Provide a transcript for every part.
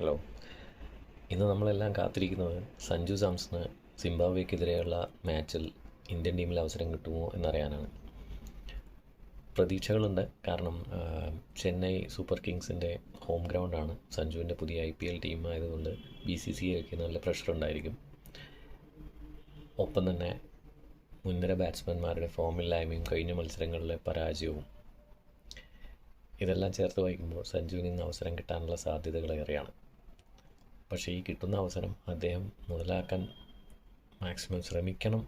Hello. ഇന്ന് നമ്മളെല്ലാം കാത്തിരിക്കുന്നത് സഞ്ജു സാംസണ് സിംബാബ്വേക്കെതിരെയുള്ള മാച്ചിൽ ഇന്ത്യൻ ടീമിൽ അവസരം കിട്ടുമോ എന്നറിയാനാണ്. പ്രതീക്ഷകളുണ്ട്. കാരണം ചെന്നൈ സൂപ്പർ കിങ്സിൻ്റെ ഹോം ഗ്രൗണ്ടാണ്. സഞ്ജുവിൻ്റെ പുതിയ IPL ടീം ആയതുകൊണ്ട് BCCIക്ക് നല്ല പ്രഷർ ഉണ്ടായിരിക്കും. ഒപ്പം തന്നെ മുൻനിര ബാറ്റ്സ്മാൻമാരുടെ ഫോമില്ലായ്മയും കഴിഞ്ഞ മത്സരങ്ങളിലെ പരാജയവും ഇതെല്ലാം ചേർത്ത് വായിക്കുമ്പോൾ സഞ്ജുവിന് ഇന്ന് അവസരം കിട്ടാനുള്ള സാധ്യതകൾ ഏറെയാണ്. പക്ഷേ ഈ കിട്ടുന്ന അവസരം അദ്ദേഹം മുതലാക്കാൻ മാക്സിമം ശ്രമിക്കണം,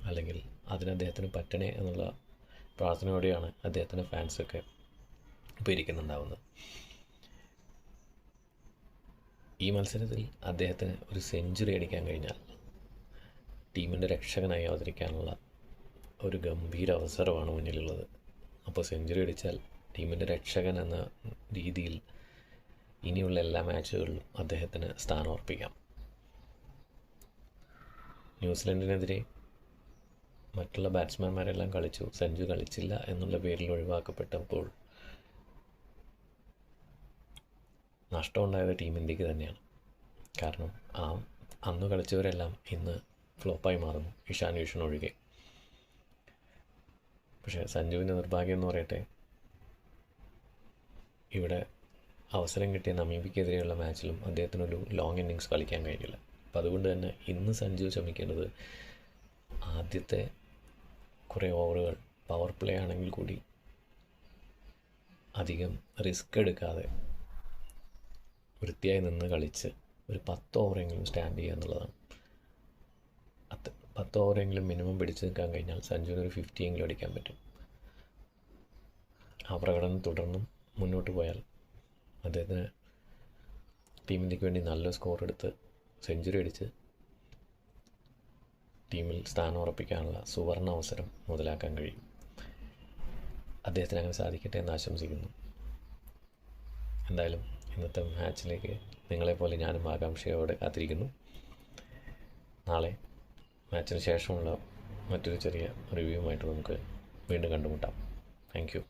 അല്ലെങ്കിൽ അതിന് അദ്ദേഹത്തിന് പറ്റണേ എന്നുള്ള പ്രാർത്ഥനയോടെയാണ് അദ്ദേഹത്തിൻ്റെ ഫാൻസൊക്കെ ഇപ്പോൾ ഇരിക്കുന്നുണ്ടാവുന്നത്. ഈ മത്സരത്തിൽ അദ്ദേഹത്തിന് ഒരു സെഞ്ചുറി അടിക്കാൻ കഴിഞ്ഞാൽ ടീമിൻ്റെ രക്ഷകനായി അവതരിക്കാനുള്ള ഒരു ഗംഭീര അവസരമാണ് മുന്നിലുള്ളത്. അപ്പോൾ സെഞ്ചുറി അടിച്ചാൽ ടീമിൻ്റെ രക്ഷകൻ എന്ന രീതിയിൽ ഇനിയുള്ള എല്ലാ മാച്ചുകളിലും അദ്ദേഹത്തിന് സ്ഥാനം ഉറപ്പിക്കാം. ന്യൂസിലൻഡിനെതിരെ മറ്റുള്ള ബാറ്റ്സ്മാൻമാരെല്ലാം കളിച്ചു, സഞ്ജു കളിച്ചില്ല എന്നുള്ള പേരിൽ ഒഴിവാക്കപ്പെട്ടപ്പോൾ നഷ്ടമുണ്ടായത് ടീം ഇന്ത്യക്ക് തന്നെയാണ്. കാരണം അന്ന് കളിച്ചവരെല്ലാം ഇന്ന് ഫ്ലോപ്പായി മാറുന്നു, ഇഷാൻ കിഷൻ ഒഴികെ. പക്ഷേ സഞ്ജുവിൻ്റെ നിർഭാഗ്യം എന്ന് പറയട്ടെ, ഇവിടെ അവസരം കിട്ടിയ നമീബിക്കെതിരെയുള്ള മാച്ചിലും അദ്ദേഹത്തിനൊരു ലോങ് ഇന്നിങ്സ് കളിക്കാൻ കഴിഞ്ഞില്ല. അപ്പം അതുകൊണ്ട് തന്നെ ഇന്ന് സഞ്ജു ശ്രമിക്കേണ്ടത് ആദ്യത്തെ കുറേ ഓവറുകൾ പവർ പ്ലേ ആണെങ്കിൽ കൂടി അധികം റിസ്ക് എടുക്കാതെ വൃത്തിയായി നിന്ന് കളിച്ച് ഒരു 10 ഓവറെങ്കിലും സ്റ്റാൻഡ് ചെയ്യുക എന്നുള്ളതാണ്. 10 ഓവറെങ്കിലും മിനിമം പിടിച്ചു നിൽക്കാൻ കഴിഞ്ഞാൽ സഞ്ജുവിനൊരു 50 എങ്കിലും അടിക്കാൻ പറ്റും. ആ പ്രകടനം തുടർന്നും മുന്നോട്ട് പോയാൽ അദ്ദേഹത്തിന് ടീം ഇന്ത്യക്ക് വേണ്ടി നല്ല സ്കോർ എടുത്ത് സെഞ്ചുറി അടിച്ച് ടീമിൽ സ്ഥാനം ഉറപ്പിക്കാനുള്ള സുവർണ അവസരം മുതലാക്കാൻ കഴിയും. അദ്ദേഹത്തിന് അങ്ങനെ സാധിക്കട്ടെ എന്ന് ആശംസിക്കുന്നു. എന്തായാലും ഇന്നത്തെ മാച്ചിലേക്ക് നിങ്ങളെപ്പോലെ ഞാനും ആകാംക്ഷയോടെ കാത്തിരിക്കുന്നു. നാളെ മാച്ചിന് ശേഷമുള്ള മറ്റൊരു ചെറിയ റിവ്യൂവുമായിട്ട് നമുക്ക് വീണ്ടും കണ്ടുമുട്ടാം. Thank you.